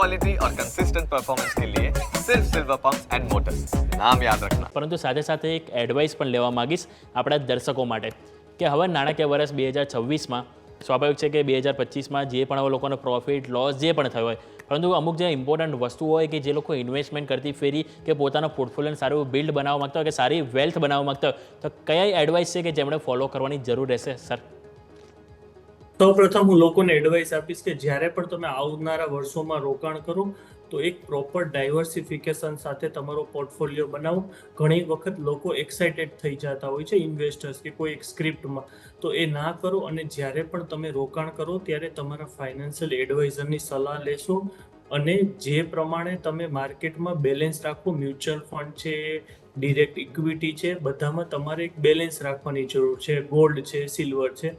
Quality और consistent performance के लिए सिर्फ सिल्वर पंप्स एंड मोटर्स, नाम याद रखना। પરંતુ સાથે સાથે એક એડવાઇસ પણ લેવા માગીશ આપણા દર્શકો માટે કે હવે નાણાકીય વર્ષ 2026માં સ્વાભાવિક છે કે 2025માં જે પણ હવે લોકોનો પ્રોફિટ લોસ જે પણ થયો હોય, પરંતુ અમુક જે ઇમ્પોર્ટન્ટ વસ્તુઓ હોય કે જે લોકો ઇન્વેસ્ટમેન્ટ કરતી ફેરી કે પોતાના પોર્ટફોલિયોને સારું બિલ્ડ બનાવવા માગતા હોય કે સારી વેલ્થ બનાવવા માગતા હોય, તો કયા એડવાઇસ છે કે જેમણે ફોલો કરવાની જરૂર રહેશે સર? સૌપ્રથમ હું લોકોને એડવાઇસ આપીશ કે જ્યારે પણ તમે આવનારા વર્ષોમાં રોકાણ કરો તો એક પ્રોપર ડાયવર્સિફિકેશન સાથે તમારો પોર્ટફોલિયો બનાવો. ઘણી વખત લોકો એક્સાઇટેડ થઈ જતા હોય છે ઇન્વેસ્ટર્સ કે કોઈ એક સ્ક્રિપ્ટમાં, તો એ ના કરો. અને જ્યારે પણ તમે રોકાણ કરો ત્યારે તમારા ફાઇનાન્શિયલ એડવાઇઝરની સલાહ લેશો અને જે પ્રમાણે તમે માર્કેટમાં બેલેન્સ રાખો, મ્યુચ્યુઅલ ફંડ છે, ડિરેક્ટ ઇક્વિટી છે, બધામાં તમારે એક બેલેન્સ રાખવાની જરૂર છે. ગોલ્ડ છે, સિલ્વર છે.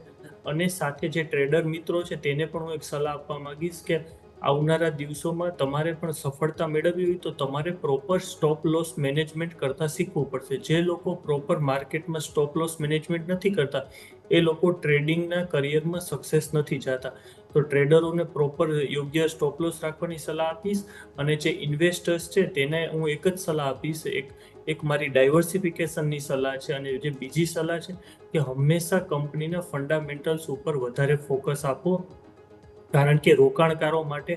અને સાથે જે ટ્રેડર મિત્રો છે તેને પણ હું એક સલાહ આપવા માંગીશ કે આવનારા દિવસોમાં તમારે પણ સફળતા મેળવવી હોય તો તમારે પ્રોપર સ્ટોપ લોસ મેનેજમેન્ટ કરતા શીખવું પડશે. જે લોકો પ્રોપર માર્કેટમાં સ્ટોપ લોસ મેનેજમેન્ટ નથી કરતા એ લોકો ટ્રેડિંગના કરિયરમાં સક્સેસ નથી જતા. તો ટ્રેડરોને પ્રોપર યોગ્ય સ્ટોપ લોસ રાખવાની સલાહ આપીશ. અને જે ઇન્વેસ્ટર્સ છે તેને હું એક જ સલાહ આપીશ, એક મારી ડાયવર્સિફિકેશનની સલાહ છે. અને જે બીજી સલાહ છે કે હંમેશા કંપનીના ફંડામેન્ટલ્સ ઉપર વધારે ફોકસ આપો, કારણ કે રોકાણકારો માટે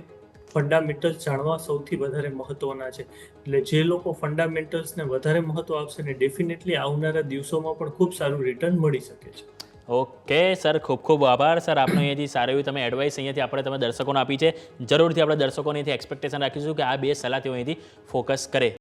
ફંડામેન્ટલ્સ જાણવા સૌથી વધારે મહત્વના છે. એટલે જે લોકો ફંડામેન્ટલ્સને વધારે મહત્વ આપશે ને ડેફિનેટલી આવનારા દિવસોમાં પણ ખૂબ સારું રિટર્ન મળી શકે છે. ઓકે સર, ખૂબ ખૂબ આભાર સર આપનો. અહીંયાથી સારી એવી તમે એડવાઇસ અહીંયાથી આપણે તમે દર્શકોને આપી છે. જરૂરથી આપણે દર્શકોને અહીંથી એક્સપેક્ટેશન રાખીશું કે આ બે સલાહ તેઓ અહીંથી ફોકસ કરે.